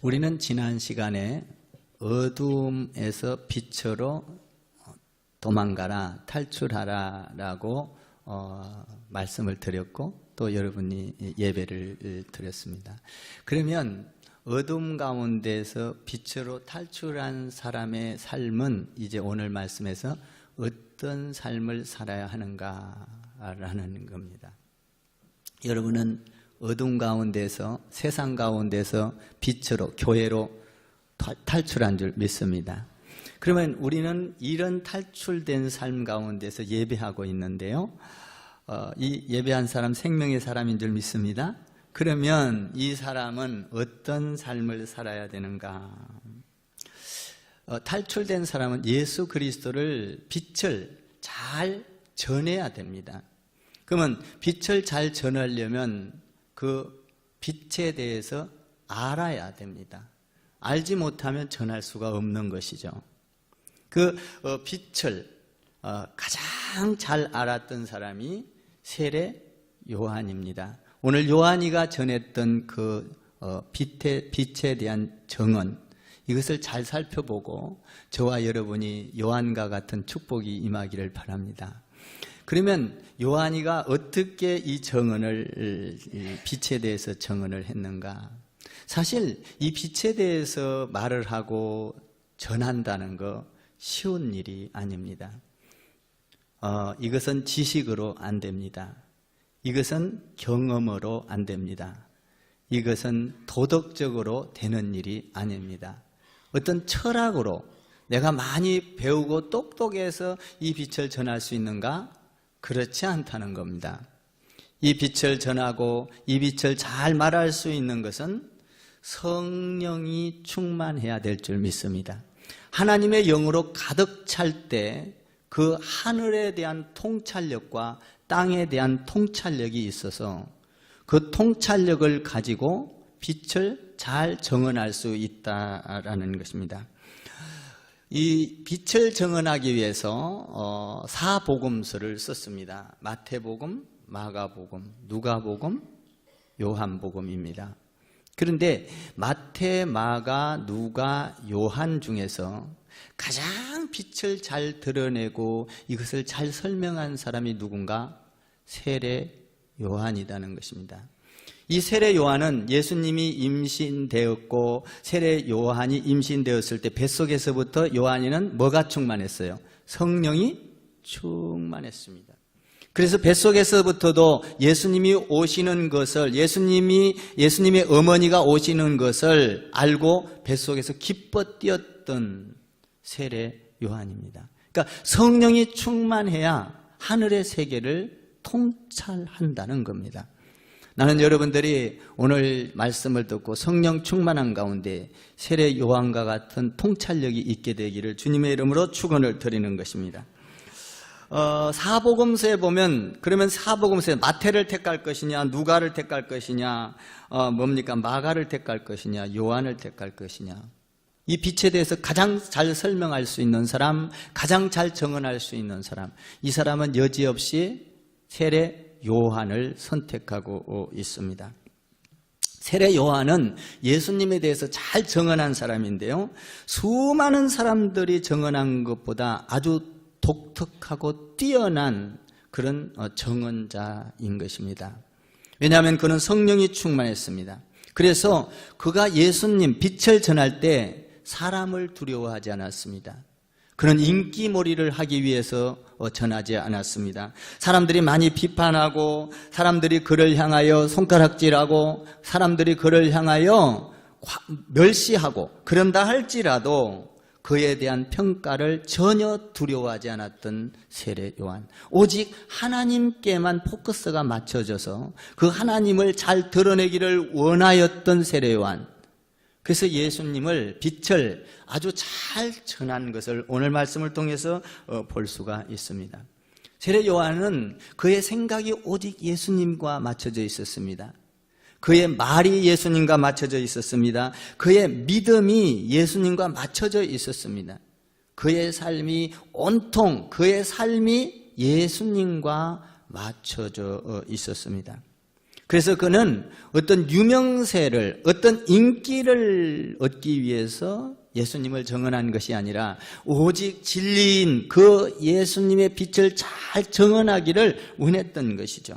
우리는 지난 시간에 어둠에서 빛으로 도망가라, 탈출하라 라고 말씀을 드렸고 또 여러분이 예배를 드렸습니다. 그러면 어둠 가운데서 빛으로 탈출한 사람의 삶은 이제 오늘 말씀에서 어떤 삶을 살아야 하는가라는 겁니다. 여러분은 어둠 가운데서, 세상 가운데서 빛으로, 교회로 탈출한 줄 믿습니다. 그러면 우리는 이런 탈출된 삶 가운데서 예배하고 있는데요, 이 예배한 사람 생명의 사람인 줄 믿습니다. 그러면 이 사람은 어떤 삶을 살아야 되는가? 탈출된 사람은 예수 그리스도를, 빛을 잘 전해야 됩니다. 그러면 빛을 잘 전하려면 그 빛에 대해서 알아야 됩니다. 알지 못하면 전할 수가 없는 것이죠. 그 빛을 가장 잘 알았던 사람이 세례 요한입니다. 오늘 요한이가 전했던 그 빛에 대한 정언, 이것을 잘 살펴보고 저와 여러분이 요한과 같은 축복이 임하기를 바랍니다. 그러면 요한이가 어떻게 이 정언을, 빛에 대해서 정언을 했는가? 사실 이 빛에 대해서 말을 하고 전한다는 거 쉬운 일이 아닙니다. 이것은 지식으로 안 됩니다. 이것은 경험으로 안 됩니다. 이것은 도덕적으로 되는 일이 아닙니다. 어떤 철학으로 내가 많이 배우고 똑똑해서 이 빛을 전할 수 있는가? 그렇지 않다는 겁니다. 이 빛을 전하고 이 빛을 잘 말할 수 있는 것은 성령이 충만해야 될 줄 믿습니다. 하나님의 영으로 가득 찰 때 그 하늘에 대한 통찰력과 땅에 대한 통찰력이 있어서 그 통찰력을 가지고 빛을 잘 정언할 수 있다라는 것입니다. 이 빛을 정언하기 위해서 사복음서를 썼습니다. 마태복음, 마가복음, 누가복음, 요한복음입니다. 그런데 마태, 마가, 누가, 요한 중에서 가장 빛을 잘 드러내고 이것을 잘 설명한 사람이 누군가? 세례 요한이라는 것입니다. 이 세례 요한은 예수님이 임신되었고 세례 요한이 임신되었을 때 뱃속에서부터 요한이는 뭐가 충만했어요? 성령이 충만했습니다. 그래서 뱃속에서부터도 예수님이 오시는 것을, 예수님의 어머니가 오시는 것을 알고 뱃속에서 기뻐 뛰었던 세례 요한입니다. 그러니까 성령이 충만해야 하늘의 세계를 통찰한다는 겁니다. 나는 여러분들이 오늘 말씀을 듣고 성령 충만한 가운데 세례 요한과 같은 통찰력이 있게 되기를 주님의 이름으로 축원을 드리는 것입니다. 사복음서에 보면, 그러면 사복음서에 마태를 택할 것이냐, 누가를 택할 것이냐, 마가를 택할 것이냐, 요한을 택할 것이냐, 이 빛에 대해서 가장 잘 설명할 수 있는 사람, 가장 잘 정언할 수 있는 사람, 이 사람은 여지없이 세례 요한을 선택하고 있습니다. 세례 요한은 예수님에 대해서 잘 정언한 사람인데요, 수많은 사람들이 정언한 것보다 아주 독특하고 뛰어난 그런 정언자인 것입니다. 왜냐하면 그는 성령이 충만했습니다. 그래서 그가 예수님 빛을 전할 때 사람을 두려워하지 않았습니다. 그는 인기몰이를 하기 위해서 전하지 않았습니다. 사람들이 많이 비판하고 사람들이 그를 향하여 손가락질하고 사람들이 그를 향하여 멸시하고 그런다 할지라도 그에 대한 평가를 전혀 두려워하지 않았던 세례 요한. 오직 하나님께만 포커스가 맞춰져서 그 하나님을 잘 드러내기를 원하였던 세례 요한. 그래서 예수님을, 빛을 아주 잘 전한 것을 오늘 말씀을 통해서 볼 수가 있습니다. 세례 요한은 그의 생각이 오직 예수님과 맞춰져 있었습니다. 그의 말이 예수님과 맞춰져 있었습니다. 그의 믿음이 예수님과 맞춰져 있었습니다. 그의 삶이 온통 그의 삶이 예수님과 맞춰져 있었습니다. 그래서 그는 어떤 유명세를, 어떤 인기를 얻기 위해서 예수님을 정언한 것이 아니라 오직 진리인 그 예수님의 빛을 잘 정언하기를 원했던 것이죠.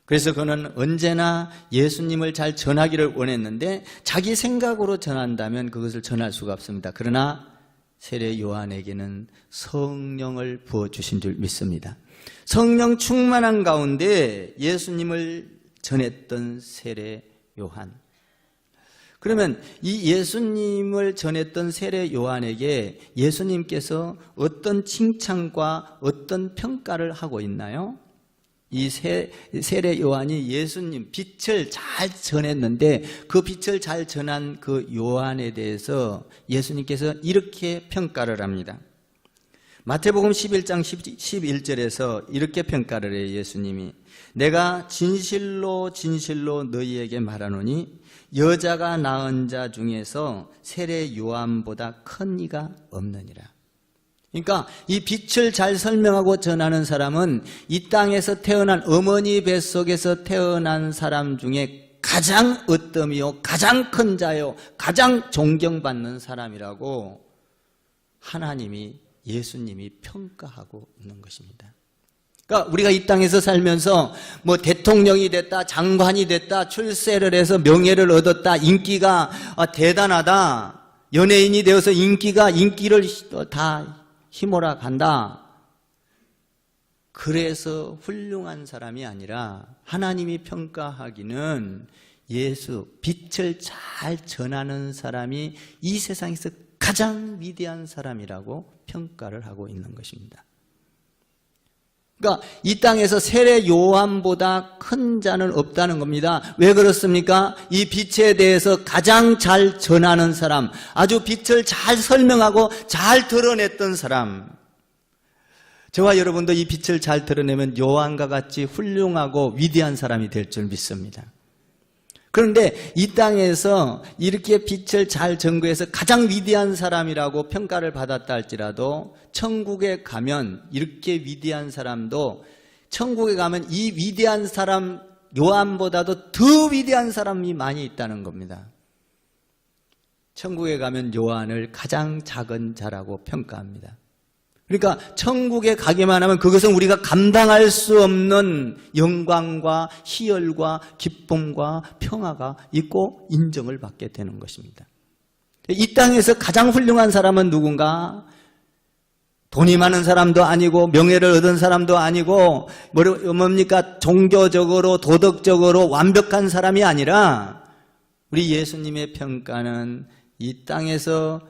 그래서 그는 언제나 예수님을 잘 전하기를 원했는데 자기 생각으로 전한다면 그것을 전할 수가 없습니다. 그러나 세례 요한에게는 성령을 부어주신 줄 믿습니다. 성령 충만한 가운데 예수님을 전했던 세례 요한. 그러면 이 예수님을 전했던 세례 요한에게 예수님께서 어떤 칭찬과 어떤 평가를 하고 있나요? 이 세례 요한이 예수님 빛을 잘 전했는데 그 빛을 잘 전한 그 요한에 대해서 예수님께서 이렇게 평가를 합니다. 마태복음 11장 11절에서 이렇게 평가를 해요. 예수님이 내가 진실로 진실로 너희에게 말하노니 여자가 낳은 자 중에서 세례 요한보다 큰 이가 없느니라. 그러니까 이 빛을 잘 설명하고 전하는 사람은 이 땅에서 태어난 어머니 뱃속에서 태어난 사람 중에 가장 으뜸이요, 가장 큰 자요, 가장 존경받는 사람이라고 하나님이, 예수님이 평가하고 있는 것입니다. 그러니까 우리가 이 땅에서 살면서 뭐 대통령이 됐다, 장관이 됐다, 출세를 해서 명예를 얻었다, 인기가 대단하다, 연예인이 되어서 인기를 다 힘몰아 간다. 그래서 훌륭한 사람이 아니라 하나님이 평가하기는 예수, 빛을 잘 전하는 사람이 이 세상에서 가장 위대한 사람이라고 평가를 하고 있는 것입니다. 그러니까 이 땅에서 세례 요한보다 큰 자는 없다는 겁니다. 왜 그렇습니까? 이 빛에 대해서 가장 잘 전하는 사람, 아주 빛을 잘 설명하고 잘 드러냈던 사람. 저와 여러분도 이 빛을 잘 드러내면 요한과 같이 훌륭하고 위대한 사람이 될 줄 믿습니다. 그런데 이 땅에서 이렇게 빛을 잘 전거해서 가장 위대한 사람이라고 평가를 받았다 할지라도 천국에 가면 이렇게 위대한 사람도 천국에 가면 이 위대한 사람 요한보다도 더 위대한 사람이 많이 있다는 겁니다. 천국에 가면 요한을 가장 작은 자라고 평가합니다. 그러니까 천국에 가기만 하면 그것은 우리가 감당할 수 없는 영광과 희열과 기쁨과 평화가 있고 인정을 받게 되는 것입니다. 이 땅에서 가장 훌륭한 사람은 누군가? 돈이 많은 사람도 아니고 명예를 얻은 사람도 아니고 뭡니까? 종교적으로 도덕적으로 완벽한 사람이 아니라 우리 예수님의 평가는 이 땅에서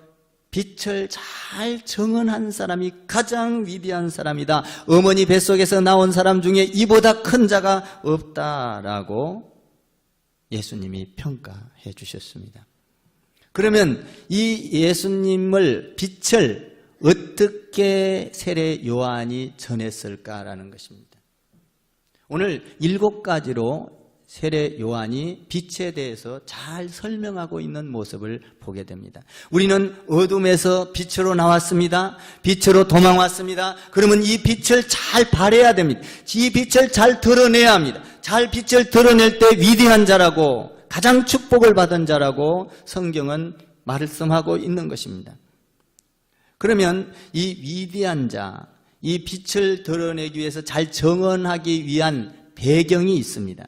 빛을 잘 정언한 사람이 가장 위대한 사람이다. 어머니 뱃속에서 나온 사람 중에 이보다 큰 자가 없다라고 예수님이 평가해 주셨습니다. 그러면 이 예수님을 빛을 어떻게 세례 요한이 전했을까라는 것입니다. 오늘 7가지로 세례 요한이 빛에 대해서 잘 설명하고 있는 모습을 보게 됩니다. 우리는 어둠에서 빛으로 나왔습니다. 빛으로 도망왔습니다. 그러면 이 빛을 잘 발해야 됩니다. 이 빛을 잘 드러내야 합니다. 잘 빛을 드러낼 때 위대한 자라고, 가장 축복을 받은 자라고 성경은 말씀하고 있는 것입니다. 그러면 이 위대한 자, 이 빛을 드러내기 위해서 잘 정언하기 위한 배경이 있습니다.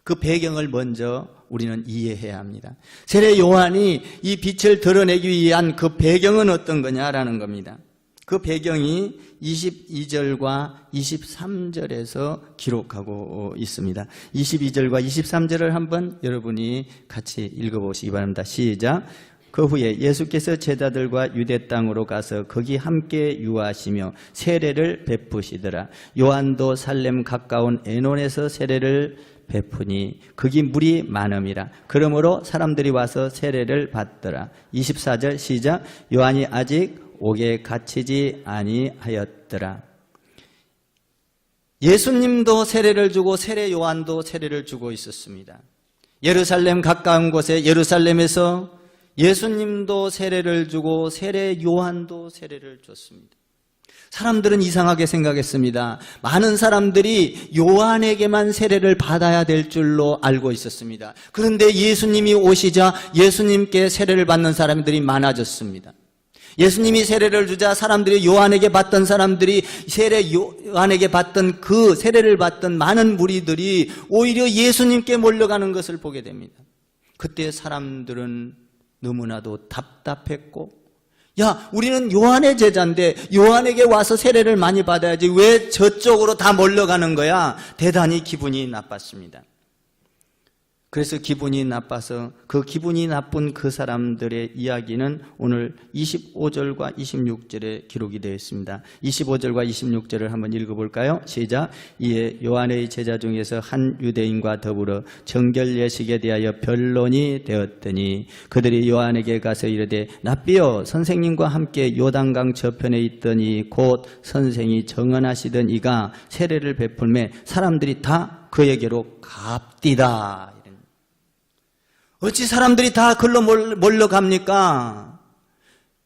그 배경을 먼저 우리는 이해해야 합니다. 세례 요한이 이 빛을 드러내기 위한 그 배경은 어떤 거냐라는 겁니다. 그 배경이 22절과 23절에서 기록하고 있습니다. 22절과 23절을 한번 여러분이 같이 읽어보시기 바랍니다. 시작. 그 후에 예수께서 제자들과 유대 땅으로 가서 거기 함께 유하시며 세례를 베푸시더라. 요한도 살렘 가까운 에논에서 세례를 베푸니 거기 물이 많음이라. 그러므로 사람들이 와서 세례를 받더라. 24절 시작. 요한이 아직 옥에 갇히지 아니하였더라. 예수님도 세례를 주고 세례 요한도 세례를 주고 있었습니다. 예루살렘 가까운 곳에 예루살렘에서 예수님도 세례를 주고 세례 요한도 세례를 줬습니다. 사람들은 이상하게 생각했습니다. 많은 사람들이 요한에게만 세례를 받아야 될 줄로 알고 있었습니다. 그런데 예수님이 오시자 예수님께 세례를 받는 사람들이 많아졌습니다. 예수님이 세례를 주자 사람들이 요한에게 받던 사람들이 요한에게 받던 그 세례를 받던 많은 무리들이 오히려 예수님께 몰려가는 것을 보게 됩니다. 그때 사람들은 너무나도 답답했고, 야, 우리는 요한의 제자인데 요한에게 와서 세례를 많이 받아야지 왜 저쪽으로 다 몰려가는 거야? 대단히 기분이 나빴습니다. 그래서 기분이 나빠서 그 기분이 나쁜 그 사람들의 이야기는 오늘 25절과 26절에 기록이 되어 있습니다. 25절과 26절을 한번 읽어볼까요? 시작. 이에 요한의 제자 중에서 한 유대인과 더불어 정결 예식에 대하여 변론이 되었더니 그들이 요한에게 가서 이르되 랍비여, 선생님과 함께 요단강 저편에 있더니 곧 선생이 정언하시던 이가 세례를 베풀매 사람들이 다 그에게로 갑디다. 어찌 사람들이 다 글로 몰려갑니까?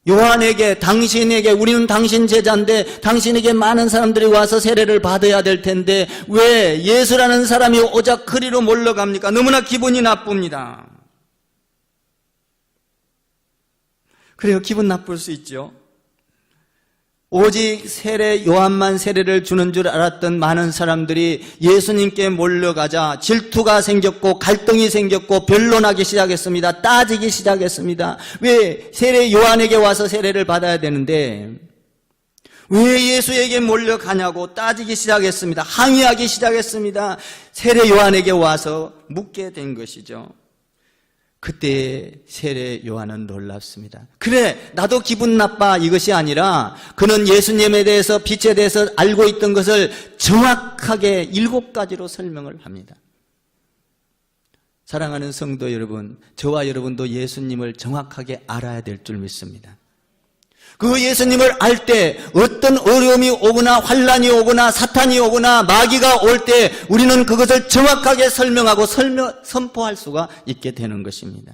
요한에게, 당신에게, 우리는 당신 제자인데 당신에게 많은 사람들이 와서 세례를 받아야 될 텐데 왜 예수라는 사람이 오작 그리로 몰려갑니까? 너무나 기분이 나쁩니다. 그래요, 기분 나쁠 수 있죠. 오직 요한만 세례를 주는 줄 알았던 많은 사람들이 예수님께 몰려가자 질투가 생겼고 갈등이 생겼고 변론하기 시작했습니다. 따지기 시작했습니다. 왜 요한에게 와서 세례를 받아야 되는데 왜 예수에게 몰려가냐고 따지기 시작했습니다. 항의하기 시작했습니다. 요한에게 와서 묻게 된 것이죠. 그때 세례 요한은 놀랍습니다. 그래, 나도 기분 나빠, 이것이 아니라 그는 예수님에 대해서, 빛에 대해서 알고 있던 것을 정확하게 7가지로 설명을 합니다. 사랑하는 성도 여러분, 저와 여러분도 예수님을 정확하게 알아야 될 줄 믿습니다. 그 예수님을 알 때 어떤 어려움이 오거나 환난이 오거나 사탄이 오거나 마귀가 올 때 우리는 그것을 정확하게 설명하고 선포할 수가 있게 되는 것입니다.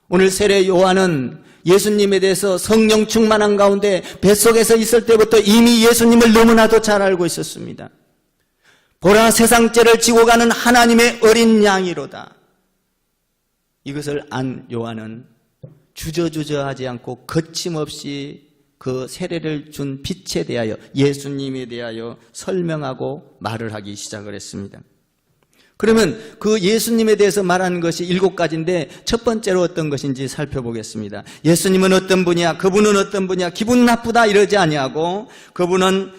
오늘 세례 요한은 예수님에 대해서 성령 충만한 가운데 뱃속에서 있을 때부터 이미 예수님을 너무나도 잘 알고 있었습니다. 보라, 세상 죄를 지고 가는 하나님의 어린 양이로다. 이것을 안 요한은 주저주저하지 않고 거침없이 그 세례를 준 빛에 대하여, 예수님에 대하여 설명하고 말을 하기 시작을 했습니다. 그러면 그 예수님에 대해서 말하는 것이 7가지인데 첫 번째로 어떤 것인지 살펴보겠습니다. 예수님은 어떤 분이야? 그분은 어떤 분이야? 기분 나쁘다 이러지 아니하고 그분은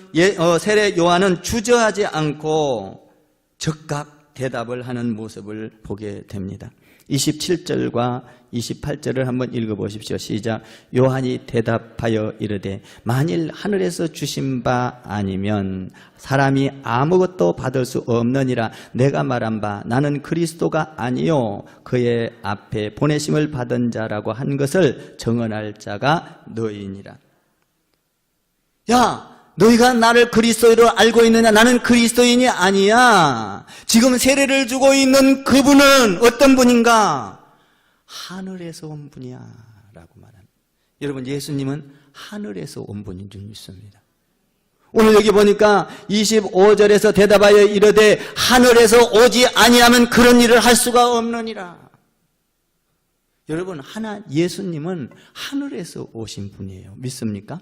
세례 요한은 주저하지 않고 즉각 대답을 하는 모습을 보게 됩니다. 27절과 28절을 한번 읽어보십시오. 시작. 요한이 대답하여 이르되 만일 하늘에서 주신 바 아니면 사람이 아무것도 받을 수 없느니라. 내가 말한 바 나는 그리스도가 아니요 그의 앞에 보내심을 받은 자라고 한 것을 정언할 자가 너희니라. 야, 너희가 나를 그리스도로 알고 있느냐? 나는 그리스도인이 아니야. 지금 세례를 주고 있는 그분은 어떤 분인가? 하늘에서 온 분이야 라고 말합니다. 여러분, 예수님은 하늘에서 온 분인 줄 믿습니다. 오늘 여기 보니까 25절에서 대답하여 이르되 하늘에서 오지 아니하면 그런 일을 할 수가 없느니라. 여러분, 예수님은 하늘에서 오신 분이에요. 믿습니까?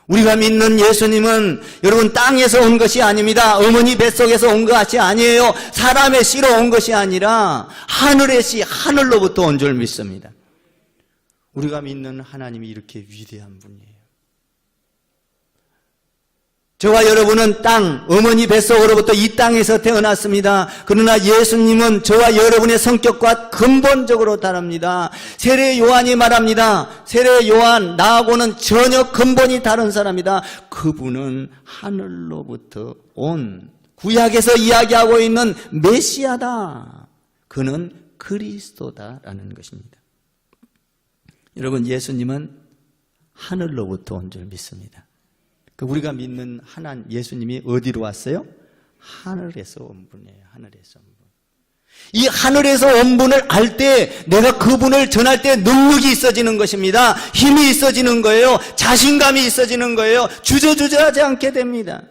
우리가 믿는 예수님은 여러분 땅에서 온 것이 아닙니다. 어머니 뱃속에서 온 것이 아니에요. 사람의 씨로 온 것이 아니라 하늘의 씨, 하늘로부터 온 줄 믿습니다. 우리가 믿는 하나님이 이렇게 위대한 분이에요. 저와 여러분은 어머니 뱃속으로부터 이 땅에서 태어났습니다. 그러나 예수님은 저와 여러분의 성격과 근본적으로 다릅니다. 세례 요한이 말합니다. 세례 요한, 나하고는 전혀 근본이 다른 사람이다. 그분은 하늘로부터 온, 구약에서 이야기하고 있는 메시아다. 그는 그리스도다라는 것입니다. 여러분, 예수님은 하늘로부터 온 줄 믿습니다. 우리가 믿는 예수님이 어디로 왔어요? 하늘에서 온 분이에요. 하늘에서 온 분. 이 하늘에서 온 분을 알 때 내가 그분을 전할 때 능력이 있어지는 것입니다. 힘이 있어지는 거예요. 자신감이 있어지는 거예요. 주저주저하지 않게 됩니다.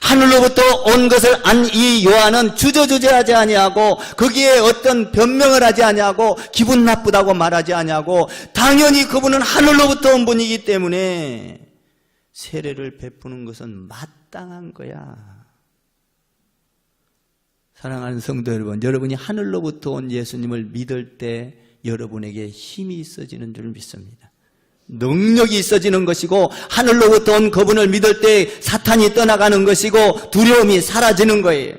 하늘로부터 온 것을 안 이 요한은 주저주저하지 아니하고 거기에 어떤 변명을 하지 아니하고 기분 나쁘다고 말하지 아니하고 당연히 그분은 하늘로부터 온 분이기 때문에 세례를 베푸는 것은 마땅한 거야. 사랑하는 성도 여러분, 여러분이 하늘로부터 온 예수님을 믿을 때 여러분에게 힘이 있어지는 줄 믿습니다. 능력이 있어지는 것이고 하늘로부터 온 그분을 믿을 때 사탄이 떠나가는 것이고 두려움이 사라지는 거예요.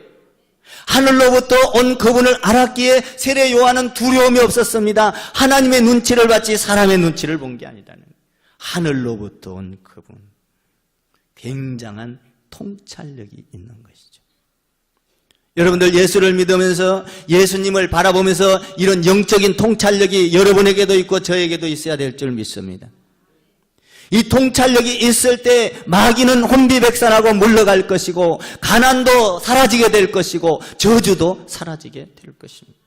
하늘로부터 온 그분을 알았기에 세례 요한은 두려움이 없었습니다. 하나님의 눈치를 받지 사람의 눈치를 본 게 아니라는 거예요. 하늘로부터 온 그분, 굉장한 통찰력이 있는 것이죠. 여러분들 예수를 믿으면서 예수님을 바라보면서 이런 영적인 통찰력이 여러분에게도 있고 저에게도 있어야 될 줄 믿습니다. 이 통찰력이 있을 때 마귀는 혼비백산하고 물러갈 것이고 가난도 사라지게 될 것이고 저주도 사라지게 될 것입니다.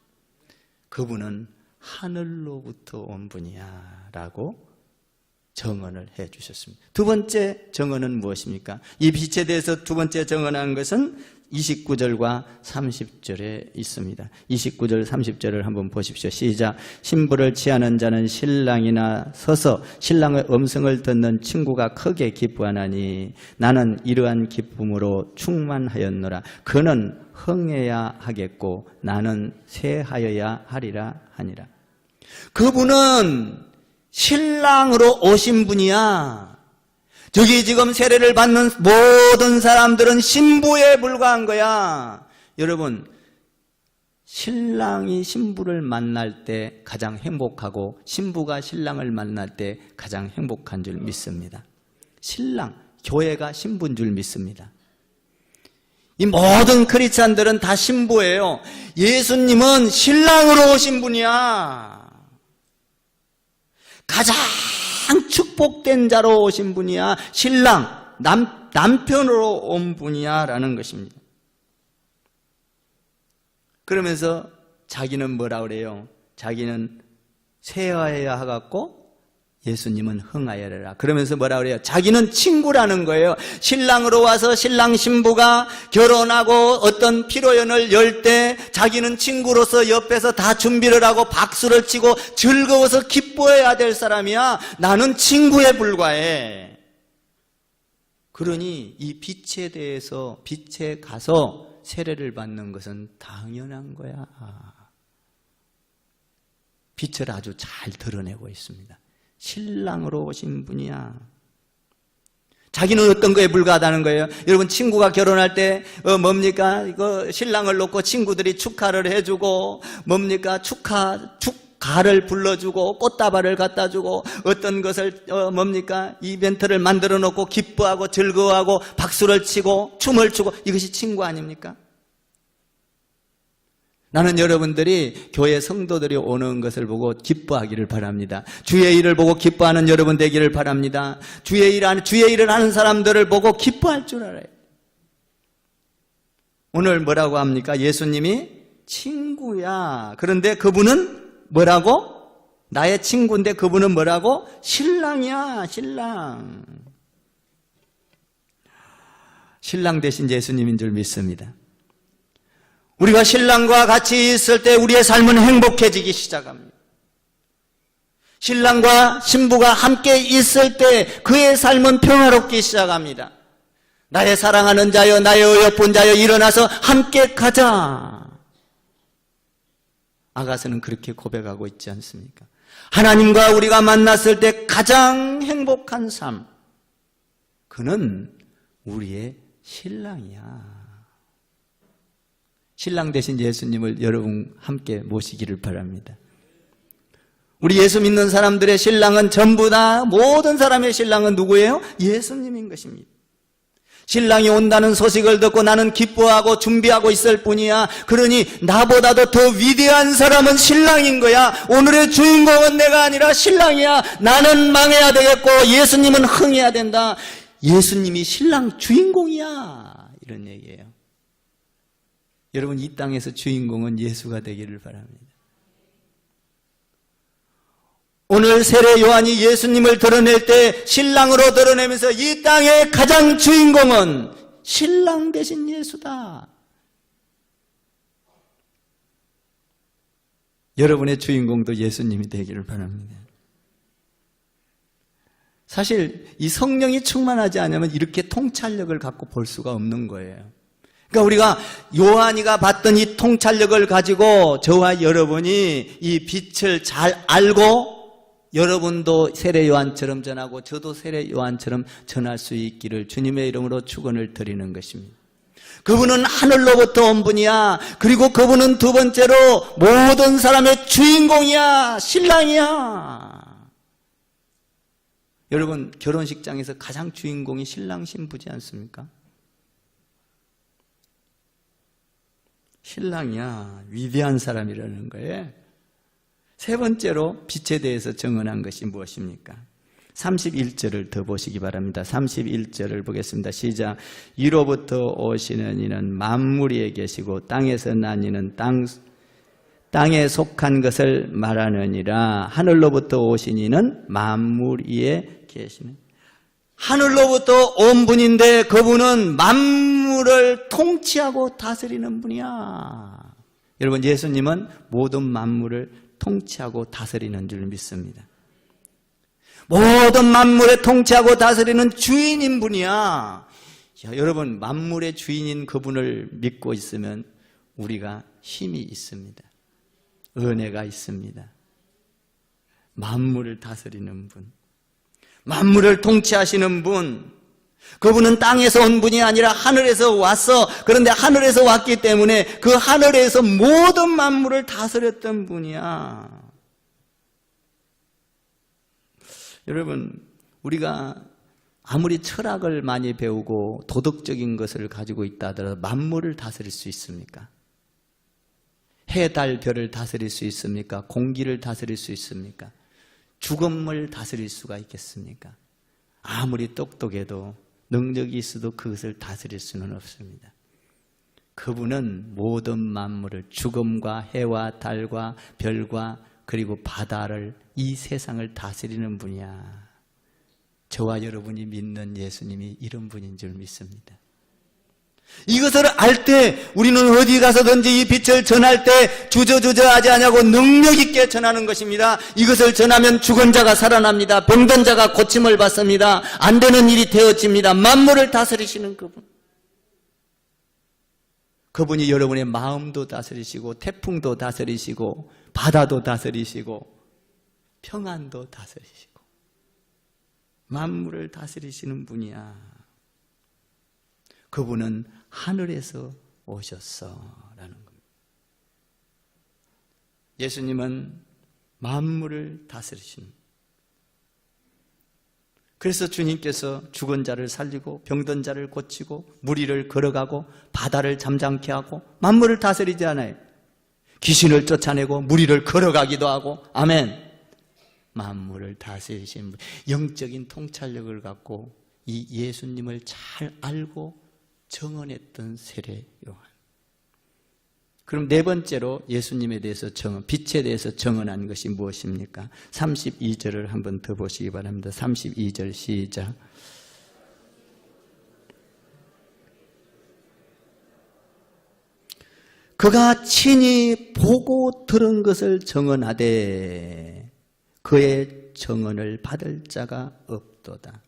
그분은 하늘로부터 온 분이야 라고 정언을 해 주셨습니다. 두 번째 정언은 무엇입니까? 이 빛에 대해서 두 번째 정언한 것은 29절과 30절에 있습니다. 29절 30절을 한번 보십시오. 시작. 신부를 취하는 자는 신랑이나 서서 신랑의 음성을 듣는 친구가 크게 기뻐하나니 나는 이러한 기쁨으로 충만하였노라. 그는 흥해야 하겠고 나는 쇠하여야 하리라 하니라. 그분은 신랑으로 오신 분이야. 저기 지금 세례를 받는 모든 사람들은 신부에 불과한 거야. 여러분, 신랑이 신부를 만날 때 가장 행복하고 신부가 신랑을 만날 때 가장 행복한 줄 믿습니다. 신랑, 교회가 신부인 줄 믿습니다. 이 모든 크리스찬들은 다 신부예요. 예수님은 신랑으로 오신 분이야. 가장 축복된 자로 오신 분이야. 신랑, 남편으로 온 분이야 라는 것입니다. 그러면서 자기는 뭐라 그래요? 자기는 쇠하여야 하겠고 예수님은 흥하여라. 그러면서 뭐라 그래요? 자기는 친구라는 거예요. 신랑으로 와서 신랑 신부가 결혼하고 어떤 피로연을 열 때 자기는 친구로서 옆에서 다 준비를 하고 박수를 치고 즐거워서 기뻐해야 될 사람이야. 나는 친구에 불과해. 그러니 이 빛에 대해서 빛에 가서 세례를 받는 것은 당연한 거야. 빛을 아주 잘 드러내고 있습니다. 신랑으로 오신 분이야. 자기는 어떤 거에 불과하다는 거예요. 여러분, 친구가 결혼할 때 뭡니까? 이거 신랑을 놓고 친구들이 축하를 해주고 뭡니까? 축가를 불러주고 꽃다발을 갖다 주고 어떤 것을 뭡니까? 이벤트를 만들어 놓고 기뻐하고 즐거워하고 박수를 치고 춤을 추고 이것이 친구 아닙니까? 나는 여러분들이 교회 성도들이 오는 것을 보고 기뻐하기를 바랍니다. 주의 일을 보고 기뻐하는 여러분 되기를 바랍니다. 주의 일을 하는 사람들을 보고 기뻐할 줄 알아요. 오늘 뭐라고 합니까? 예수님이 친구야. 그런데 그분은 뭐라고? 나의 친구인데 그분은 뭐라고? 신랑이야, 신랑. 신랑 대신 예수님인 줄 믿습니다. 우리가 신랑과 같이 있을 때 우리의 삶은 행복해지기 시작합니다. 신랑과 신부가 함께 있을 때 그의 삶은 평화롭기 시작합니다. 나의 사랑하는 자여, 나의 어여쁜 자여, 일어나서 함께 가자. 아가서는 그렇게 고백하고 있지 않습니까? 하나님과 우리가 만났을 때 가장 행복한 삶, 그는 우리의 신랑이야. 신랑 대신 예수님을 여러분 함께 모시기를 바랍니다. 우리 예수 믿는 사람들의 신랑은 전부 다 모든 사람의 신랑은 누구예요? 예수님인 것입니다. 신랑이 온다는 소식을 듣고 나는 기뻐하고 준비하고 있을 뿐이야. 그러니 나보다도 더 위대한 사람은 신랑인 거야. 오늘의 주인공은 내가 아니라 신랑이야. 나는 망해야 되겠고 예수님은 흥해야 된다. 예수님이 신랑 주인공이야. 이런 얘기예요. 여러분, 이 땅에서 주인공은 예수가 되기를 바랍니다. 오늘 세례 요한이 예수님을 드러낼 때 신랑으로 드러내면서 이 땅의 가장 주인공은 신랑 되신 예수다. 여러분의 주인공도 예수님이 되기를 바랍니다. 사실 이 성령이 충만하지 않으면 이렇게 통찰력을 갖고 볼 수가 없는 거예요. 그러니까 우리가 요한이가 봤던 이 통찰력을 가지고 저와 여러분이 이 빛을 잘 알고 여러분도 세례 요한처럼 전하고 저도 세례 요한처럼 전할 수 있기를 주님의 이름으로 축원을 드리는 것입니다. 그분은 하늘로부터 온 분이야. 그리고 그분은 두 번째로 모든 사람의 주인공이야. 신랑이야. 여러분, 결혼식장에서 가장 주인공이 신랑 신부지 않습니까? 신랑이야. 위대한 사람이라는 거예요. 세 번째로 빛에 대해서 증언한 것이 무엇입니까? 31절을 더 보시기 바랍니다. 31절을 보겠습니다. 시작. 위로부터 오시는 이는 만물 위에 계시고 땅에서 난 이는 땅에 속한 것을 말하느니라. 하늘로부터 오신 이는 만물 위에 계시는, 하늘로부터 온 분인데 그분은 만물을 통치하고 다스리는 분이야. 여러분, 예수님은 모든 만물을 통치하고 다스리는 줄 믿습니다. 모든 만물에 통치하고 다스리는 주인인 분이야. 여러분, 만물의 주인인 그분을 믿고 있으면 우리가 힘이 있습니다. 은혜가 있습니다. 만물을 다스리는 분, 만물을 통치하시는 분, 그분은 땅에서 온 분이 아니라 하늘에서 왔어. 그런데 하늘에서 왔기 때문에 그 하늘에서 모든 만물을 다스렸던 분이야. 여러분, 우리가 아무리 철학을 많이 배우고 도덕적인 것을 가지고 있다 하더라도 만물을 다스릴 수 있습니까? 해, 달, 별을 다스릴 수 있습니까? 공기를 다스릴 수 있습니까? 죽음을 다스릴 수가 있겠습니까? 아무리 똑똑해도 능력이 있어도 그것을 다스릴 수는 없습니다. 그분은 모든 만물을, 죽음과 해와 달과 별과 그리고 바다를, 이 세상을 다스리는 분이야. 저와 여러분이 믿는 예수님이 이런 분인 줄 믿습니다. 이것을 알 때 우리는 어디 가서든지 이 빛을 전할 때 주저주저하지 않냐고 능력 있게 전하는 것입니다. 이것을 전하면 죽은 자가 살아납니다. 병든 자가 고침을 받습니다. 안 되는 일이 되어집니다. 만물을 다스리시는 그분, 그분이 여러분의 마음도 다스리시고 태풍도 다스리시고 바다도 다스리시고 평안도 다스리시고 만물을 다스리시는 분이야. 그분은 하늘에서 오셨어라는 겁니다. 예수님은 만물을 다스리시는, 그래서 주님께서 죽은 자를 살리고 병든 자를 고치고 물 위를 걸어가고 바다를 잠잠케 하고 만물을 다스리지 않아요. 귀신을 쫓아내고 물 위를 걸어가기도 하고, 아멘. 만물을 다스리시는 분, 영적인 통찰력을 갖고 이 예수님을 잘 알고 정언했던 세례 요한. 그럼 네 번째로 예수님에 대해서 빛에 대해서 정언한 것이 무엇입니까? 32절을 한번 더 보시기 바랍니다. 32절 시작. 그가 친히 보고 들은 것을 정언하되 그의 정언을 받을 자가 없도다.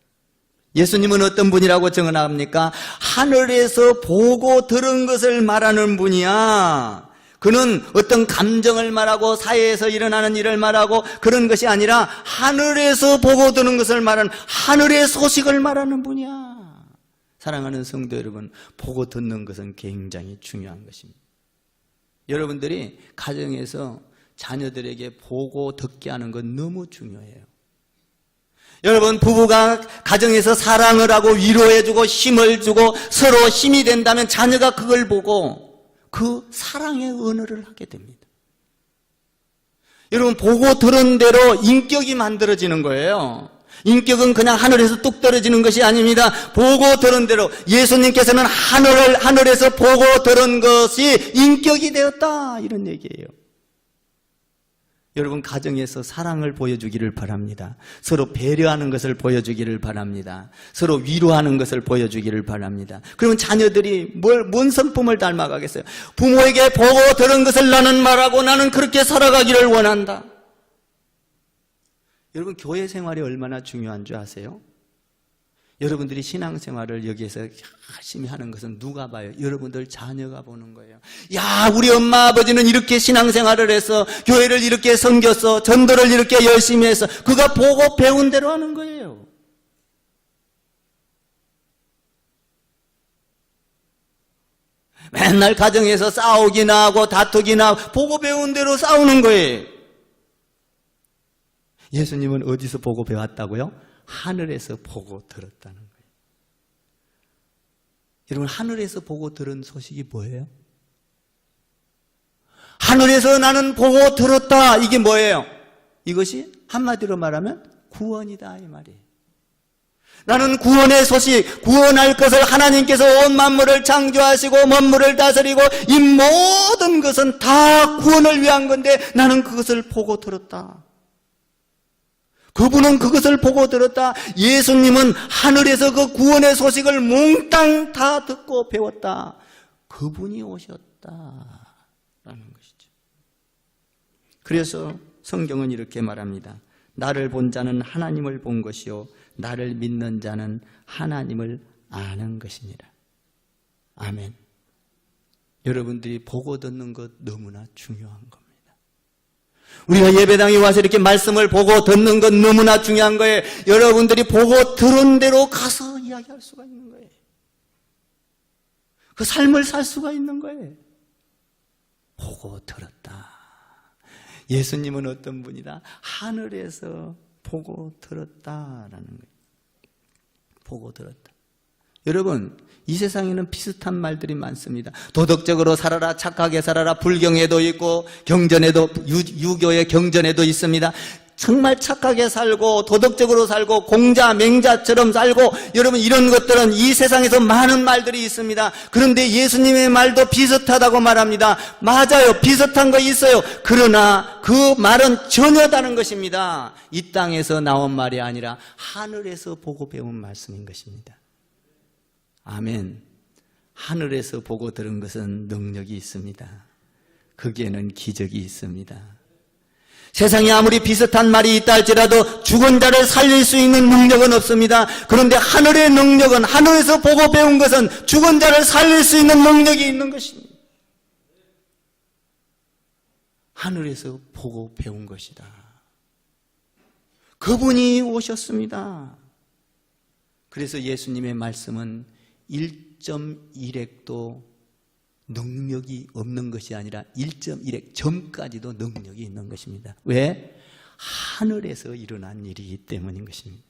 예수님은 어떤 분이라고 정언합니까? 하늘에서 보고 들은 것을 말하는 분이야. 그는 어떤 감정을 말하고 사회에서 일어나는 일을 말하고 그런 것이 아니라 하늘에서 보고 들은 것을 말하는, 하늘의 소식을 말하는 분이야. 사랑하는 성도 여러분, 보고 듣는 것은 굉장히 중요한 것입니다. 여러분들이 가정에서 자녀들에게 보고 듣게 하는 건 너무 중요해요. 여러분, 부부가 가정에서 사랑을 하고 위로해주고 힘을 주고 서로 힘이 된다면 자녀가 그걸 보고 그 사랑의 언어를 하게 됩니다. 여러분, 보고 들은 대로 인격이 만들어지는 거예요. 인격은 그냥 하늘에서 뚝 떨어지는 것이 아닙니다. 보고 들은 대로 예수님께서는 하늘에서 보고 들은 것이 인격이 되었다, 이런 얘기예요. 여러분, 가정에서 사랑을 보여주기를 바랍니다. 서로 배려하는 것을 보여주기를 바랍니다. 서로 위로하는 것을 보여주기를 바랍니다. 그러면 자녀들이 뭔 성품을 닮아가겠어요? 부모에게 보고 들은 것을 나는 말하고 나는 그렇게 살아가기를 원한다. 여러분, 교회 생활이 얼마나 중요한 줄 아세요? 여러분들이 신앙생활을 여기에서 열심히 하는 것은 누가 봐요? 여러분들 자녀가 보는 거예요. 야, 우리 엄마 아버지는 이렇게 신앙생활을 해서 교회를 이렇게 섬겼어, 전도를 이렇게 열심히 해서, 그가 보고 배운 대로 하는 거예요. 맨날 가정에서 싸우기나 하고 다투기나 하고 보고 배운 대로 싸우는 거예요. 예수님은 어디서 보고 배웠다고요? 하늘에서 보고 들었다는 거예요. 여러분, 하늘에서 보고 들은 소식이 뭐예요? 하늘에서 나는 보고 들었다, 이게 뭐예요? 이것이 한마디로 말하면 구원이다, 이 말이에요. 나는 구원의 소식, 구원할 것을 하나님께서 온 만물을 창조하시고 만물을 다스리고 이 모든 것은 다 구원을 위한 건데 나는 그것을 보고 들었다. 그분은 그것을 보고 들었다. 예수님은 하늘에서 그 구원의 소식을 몽땅 다 듣고 배웠다. 그분이 오셨다라는 것이죠. 그래서 성경은 이렇게 말합니다. 나를 본 자는 하나님을 본 것이요 나를 믿는 자는 하나님을 아는 것이니라. 아멘. 여러분들이 보고 듣는 것 너무나 중요한 겁니다. 우리가 예배당에 와서 이렇게 말씀을 보고 듣는 건 너무나 중요한 거예요. 여러분들이 보고 들은 대로 가서 이야기할 수가 있는 거예요. 그 삶을 살 수가 있는 거예요. 보고 들었다. 예수님은 어떤 분이다? 하늘에서 보고 들었다라는 거예요. 보고 들었다. 여러분, 이 세상에는 비슷한 말들이 많습니다. 도덕적으로 살아라, 착하게 살아라, 불경에도 있고 경전에도, 유교의 경전에도 있습니다. 정말 착하게 살고 도덕적으로 살고 공자, 맹자처럼 살고, 여러분, 이런 것들은 이 세상에서 많은 말들이 있습니다. 그런데 예수님의 말도 비슷하다고 말합니다. 맞아요, 비슷한 거 있어요. 그러나 그 말은 전혀 다른 것입니다. 이 땅에서 나온 말이 아니라 하늘에서 보고 배운 말씀인 것입니다. 아멘. 하늘에서 보고 들은 것은 능력이 있습니다. 거기에는 기적이 있습니다. 세상에 아무리 비슷한 말이 있다 할지라도 죽은 자를 살릴 수 있는 능력은 없습니다. 그런데 하늘의 능력은, 하늘에서 보고 배운 것은 죽은 자를 살릴 수 있는 능력이 있는 것입니다. 하늘에서 보고 배운 것이다. 그분이 오셨습니다. 그래서 예수님의 말씀은 1.1핵도 능력이 없는 것이 아니라 1.1핵 전까지도 능력이 있는 것입니다. 왜? 하늘에서 일어난 일이기 때문인 것입니다.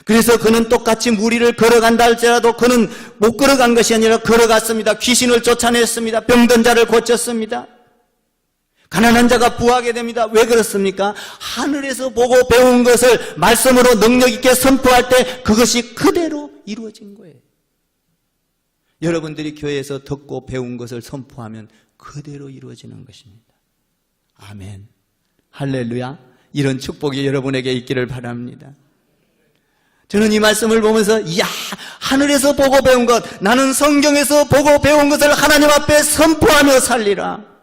그래서 그는 똑같이 무리를 걸어간다 할지라도 그는 못 걸어간 것이 아니라 걸어갔습니다. 귀신을 쫓아냈습니다. 병든 자를 고쳤습니다. 가난한 자가 부하게 됩니다. 왜 그렇습니까? 하늘에서 보고 배운 것을 말씀으로 능력 있게 선포할 때 그것이 그대로 이루어진 거예요. 여러분들이 교회에서 듣고 배운 것을 선포하면 그대로 이루어지는 것입니다. 아멘. 할렐루야. 이런 축복이 여러분에게 있기를 바랍니다. 저는 이 말씀을 보면서 이야, 하늘에서 보고 배운 것, 나는 성경에서 보고 배운 것을 하나님 앞에 선포하며 살리라.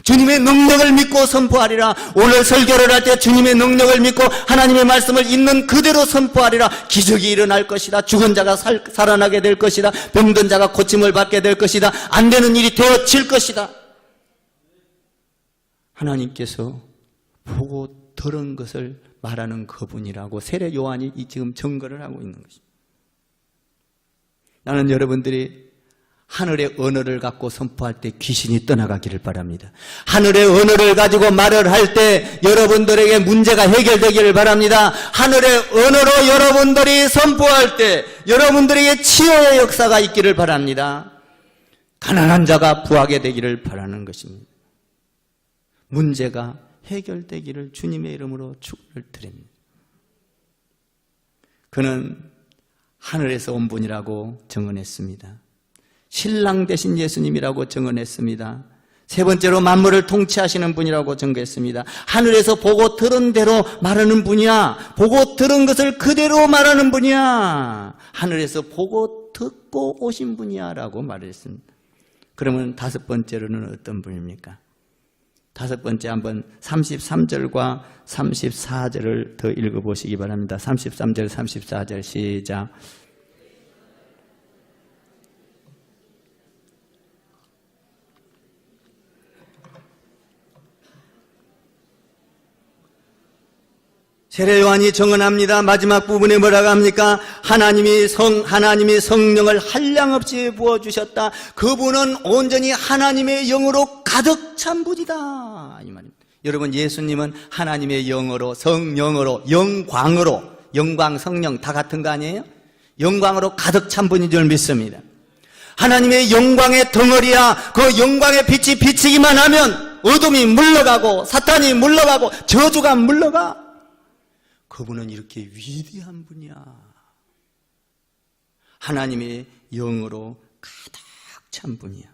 주님의 능력을 믿고 선포하리라. 오늘 설교를 할 때 주님의 능력을 믿고 하나님의 말씀을 있는 그대로 선포하리라. 기적이 일어날 것이다. 죽은 자가 살아나게 될 것이다. 병든 자가 고침을 받게 될 것이다. 안 되는 일이 되어질 것이다. 하나님께서 보고 들은 것을 말하는 그분이라고 세례 요한이 지금 증거를 하고 있는 것입니다. 나는 여러분들이 하늘의 언어를 갖고 선포할 때 귀신이 떠나가기를 바랍니다. 하늘의 언어를 가지고 말을 할 때 여러분들에게 문제가 해결되기를 바랍니다. 하늘의 언어로 여러분들이 선포할 때 여러분들에게 치유의 역사가 있기를 바랍니다. 가난한 자가 부하게 되기를 바라는 것입니다. 문제가 해결되기를 주님의 이름으로 축원을 드립니다. 그는 하늘에서 온 분이라고 증언했습니다. 신랑 되신 예수님이라고 증언했습니다. 세 번째로 만물을 통치하시는 분이라고 증거했습니다. 하늘에서 보고 들은 대로 말하는 분이야. 보고 들은 것을 그대로 말하는 분이야. 하늘에서 보고 듣고 오신 분이야 라고 말했습니다. 그러면 다섯 번째로는 어떤 분입니까? 다섯 번째 한번 33절과 34절을 더 읽어보시기 바랍니다. 33절, 34절 시작. 세례 요한이 증언합니다. 마지막 부분에 뭐라고 합니까? 하나님이 성령을 한량없이 부어주셨다. 그분은 온전히 하나님의 영으로 가득 찬 분이다. 이 말입니다. 여러분, 예수님은 하나님의 영으로, 성령으로, 영광으로, 영광, 성령 다 같은 거 아니에요? 영광으로 가득 찬 분인 줄 믿습니다. 하나님의 영광의 덩어리야. 그 영광의 빛이 비치기만 하면 어둠이 물러가고 사탄이 물러가고 저주가 물러가. 그분은 이렇게 위대한 분이야. 하나님의 영으로 가득 찬 분이야.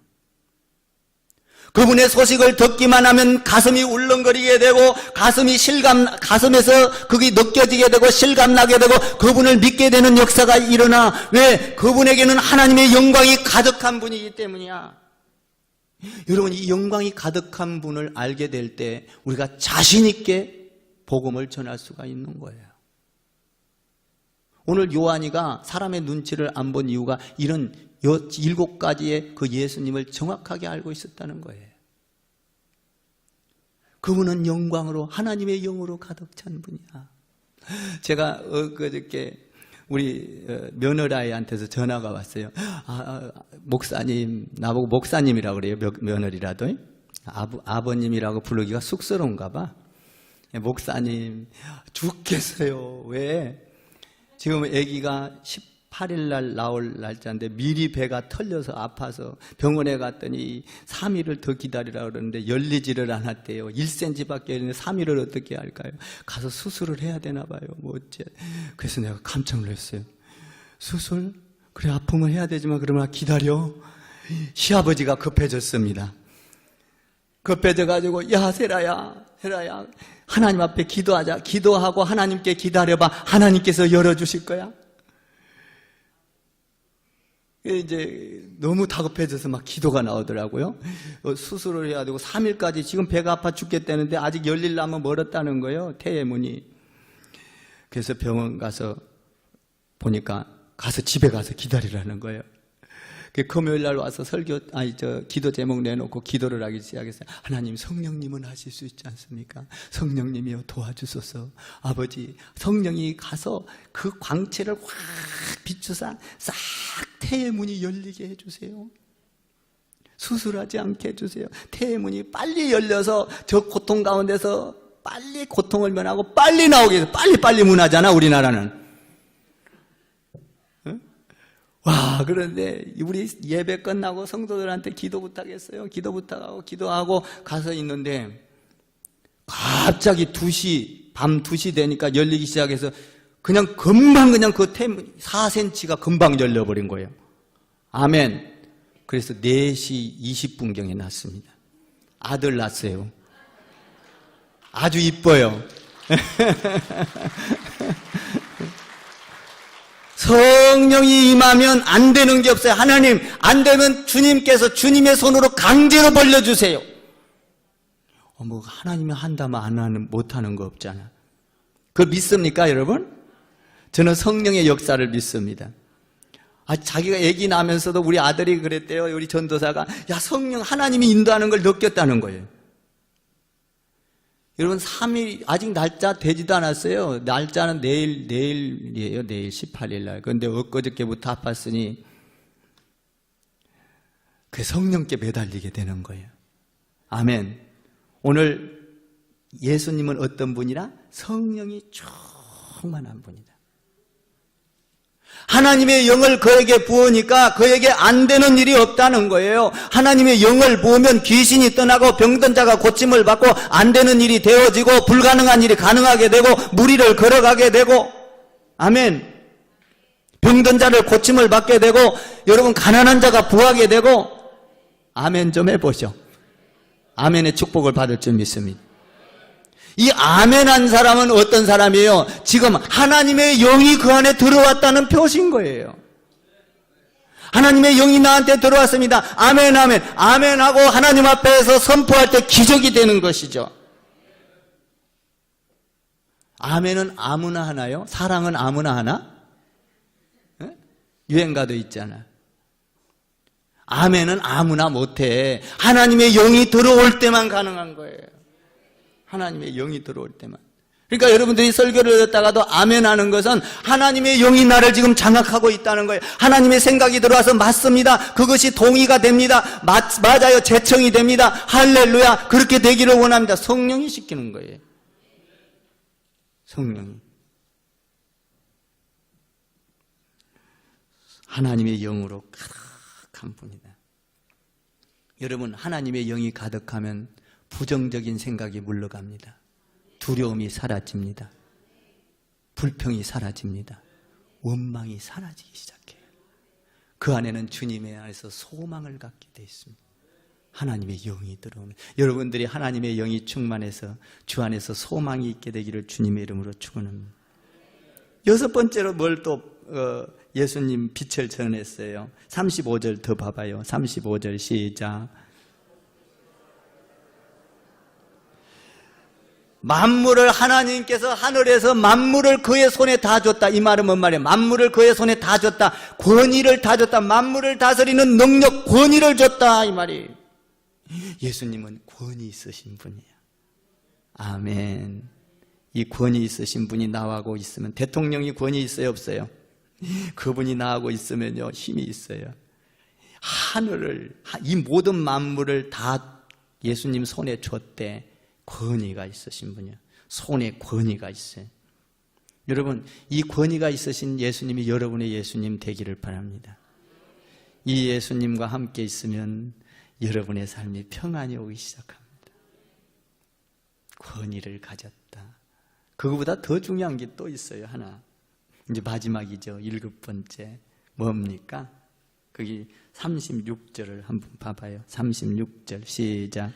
그분의 소식을 듣기만 하면 가슴이 울렁거리게 되고 가슴에서 그게 느껴지게 되고 실감나게 되고 그분을 믿게 되는 역사가 일어나. 왜? 그분에게는 하나님의 영광이 가득한 분이기 때문이야. 여러분, 이 영광이 가득한 분을 알게 될 때 우리가 자신 있게 복음을 전할 수가 있는 거예요. 오늘 요한이가 사람의 눈치를 안 본 이유가 이런 7가지의 그 예수님을 정확하게 알고 있었다는 거예요. 그분은 영광으로, 하나님의 영으로 가득 찬 분이야. 제가 그저께 우리 며느라이한테서 전화가 왔어요. 목사님, 나보고 목사님이라고 그래요. 며느리라도. 아버님이라고 부르기가 쑥스러운가 봐. 목사님, 죽겠어요. 왜? 지금 아기가 18일 날 나올 날짜인데 미리 배가 털려서 아파서 병원에 갔더니 3일을 더 기다리라고 그러는데 열리지를 않았대요. 1cm밖에 없는데 3일을 어떻게 할까요? 가서 수술을 해야 되나 봐요. 뭐 어째. 그래서 내가 깜짝 놀랐어요. 수술? 그래, 아프면 해야 되지만 그러면 기다려. 시아버지가 급해졌습니다. 급해져가지고, 야, 세라야, 하나님 앞에 기도하자. 기도하고 하나님께 기다려봐. 하나님께서 열어주실 거야. 이제 너무 다급해져서 막 기도가 나오더라고요. 수술을 해야 되고 3일까지 지금 배가 아파 죽겠다는데 아직 열리려면 멀었다는 거예요. 태의 문이. 그래서 병원 가서 보니까 집에 가서 기다리라는 거예요. 금요일 날 와서 기도 제목 내놓고 기도를 하기 시작했어요. 하나님, 성령님은 하실 수 있지 않습니까? 성령님이여 도와주소서. 아버지, 성령이 가서 그 광채를 확 비추사 싹 태의 문이 열리게 해주세요. 수술하지 않게 해주세요. 태의 문이 빨리 열려서 저 고통 가운데서 빨리 고통을 면하고 빨리 나오게 해서 빨리 문하잖아, 우리나라는. 와, 그런데 우리 예배 끝나고 성도들한테 기도 부탁했어요. 기도 부탁하고 기도하고 가서 있는데 갑자기 밤 2시 되니까 열리기 시작해서 금방 그 태문 4cm가 금방 열려버린 거예요. 아멘. 그래서 4시 20분경에 났습니다. 아들 낳았어요. 아주 이뻐요. 성령이 임하면 안 되는 게 없어요. 하나님, 안 되면 주님께서 주님의 손으로 강제로 벌려주세요. 하나님이 한다면 못하는 거 없잖아. 그걸 믿습니까, 여러분? 저는 성령의 역사를 믿습니다. 자기가 아기 나면서도 우리 아들이 그랬대요. 우리 전도사가, 야, 성령, 하나님이 인도하는 걸 느꼈다는 거예요. 여러분, 3일, 아직 날짜 되지도 않았어요. 날짜는 내일이에요. 내일 18일 날. 그런데 엊그저께부터 아팠으니, 그 성령께 매달리게 되는 거예요. 아멘. 오늘 예수님은 어떤 분이라? 성령이 충만한 분이다. 하나님의 영을 그에게 부으니까 그에게 안 되는 일이 없다는 거예요. 하나님의 영을 부으면 귀신이 떠나고 병든 자가 고침을 받고 안 되는 일이 되어지고 불가능한 일이 가능하게 되고 무리를 걸어가게 되고. 아멘. 병든 자를 고침을 받게 되고 여러분 가난한 자가 부하게 되고 아멘 좀 해보죠. 아멘의 축복을 받을 줄 믿습니다. 이 아멘한 사람은 어떤 사람이에요? 지금 하나님의 영이 그 안에 들어왔다는 표시인 거예요. 하나님의 영이 나한테 들어왔습니다. 아멘 아멘. 아멘하고 하나님 앞에서 선포할 때 기적이 되는 것이죠. 아멘은 아무나 하나요? 사랑은 아무나 하나? 네? 유행가도 있잖아. 아멘은 아무나 못해. 하나님의 영이 들어올 때만 가능한 거예요. 하나님의 영이 들어올 때만. 그러니까 여러분들이 설교를 듣다가도 아멘 하는 것은 하나님의 영이 나를 지금 장악하고 있다는 거예요. 하나님의 생각이 들어와서 맞습니다. 그것이 동의가 됩니다. 맞아요. 제청이 됩니다. 할렐루야. 그렇게 되기를 원합니다. 성령이 시키는 거예요. 성령이. 하나님의 영으로 가득한 분이다. 여러분, 하나님의 영이 가득하면 부정적인 생각이 물러갑니다. 두려움이 사라집니다. 불평이 사라집니다. 원망이 사라지기 시작해요. 그 안에는 주님의 안에서 소망을 갖게 되어 있습니다. 하나님의 영이 들어오면 여러분들이 하나님의 영이 충만해서 주 안에서 소망이 있게 되기를 주님의 이름으로 축원합니다. 여섯 번째로 뭘 또 예수님 빛을 전했어요. 35절 더 봐봐요. 35절 시작. 만물을 하나님께서 하늘에서 만물을 그의 손에 다 줬다. 이 말은 뭔 말이에요? 만물을 그의 손에 다 줬다. 권위를 다 줬다. 만물을 다스리는 능력, 권위를 줬다. 이 말이에요. 예수님은 권위 있으신 분이에요. 아멘. 이 권위 있으신 분이 나하고 있으면, 대통령이 권위 있어요, 없어요? 그분이 나하고 있으면요, 힘이 있어요. 하늘을, 이 모든 만물을 다 예수님 손에 줬대. 권위가 있으신 분이에요. 손에 권위가 있어요. 여러분, 이 권위가 있으신 예수님이 여러분의 예수님 되기를 바랍니다. 이 예수님과 함께 있으면 여러분의 삶이 평안이 오기 시작합니다. 권위를 가졌다. 그거보다 더 중요한 게 또 있어요. 하나. 이제 마지막이죠. 7번째. 뭡니까? 거기 36절을 한번 봐봐요. 36절 시작.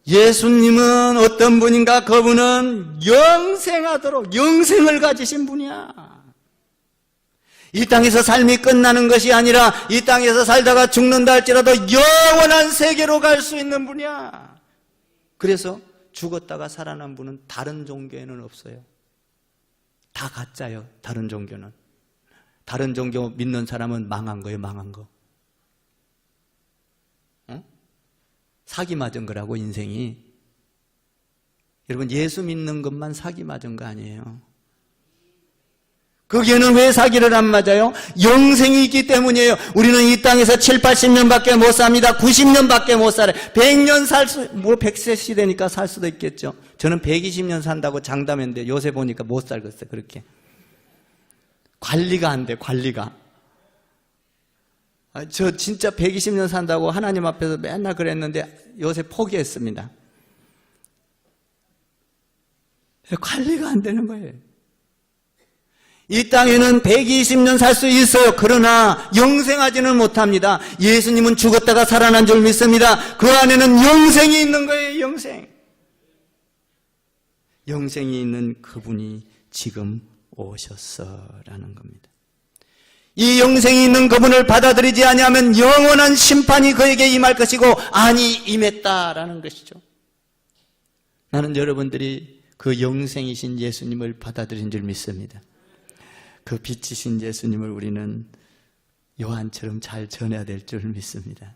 예수님은 어떤 분인가? 그분은 영생하도록 영생을 가지신 분이야. 이 땅에서 삶이 끝나는 것이 아니라 이 땅에서 살다가 죽는다 할지라도 영원한 세계로 갈 수 있는 분이야. 그래서 죽었다가 살아난 분은 다른 종교에는 없어요. 다 가짜요. 다른 종교는. 다른 종교 믿는 사람은 망한 거예요. 망한 거. 사기 맞은 거라고, 인생이. 여러분, 예수 믿는 것만 사기 맞은 거 아니에요. 거기에는 왜 사기를 안 맞아요? 영생이 있기 때문이에요. 우리는 이 땅에서 7, 80년밖에 못 삽니다. 90년밖에 못 살아요. 100년 살 수, 100세 시대니까 살 수도 있겠죠. 저는 120년 산다고 장담했는데 요새 보니까 못 살겠어요. 그렇게. 관리가 안 돼, 관리가. 저 진짜 120년 산다고 하나님 앞에서 맨날 그랬는데 요새 포기했습니다. 관리가 안 되는 거예요. 이 땅에는 120년 살 수 있어요. 그러나 영생하지는 못합니다. 예수님은 죽었다가 살아난 줄 믿습니다. 그 안에는 영생이 있는 거예요. 영생. 영생이 있는 그분이 지금 오셨어라는 겁니다. 이 영생이 있는 그분을 받아들이지 아니하면 영원한 심판이 그에게 임할 것이고 아니 임했다라는 것이죠. 나는 여러분들이 그 영생이신 예수님을 받아들인 줄 믿습니다. 그 빛이신 예수님을 우리는 요한처럼 잘 전해야 될 줄 믿습니다.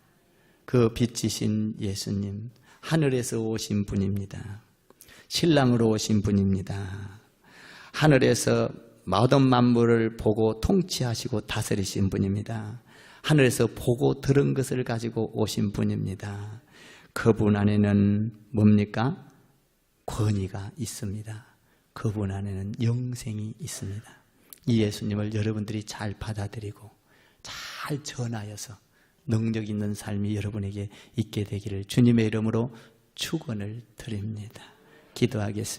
그 빛이신 예수님, 하늘에서 오신 분입니다. 신랑으로 오신 분입니다. 하늘에서 모든 만물을 보고 통치하시고 다스리신 분입니다. 하늘에서 보고 들은 것을 가지고 오신 분입니다. 그분 안에는 뭡니까? 권위가 있습니다. 그분 안에는 영생이 있습니다. 이 예수님을 여러분들이 잘 받아들이고 잘 전하여서 능력 있는 삶이 여러분에게 있게 되기를 주님의 이름으로 축원을 드립니다. 기도하겠습니다.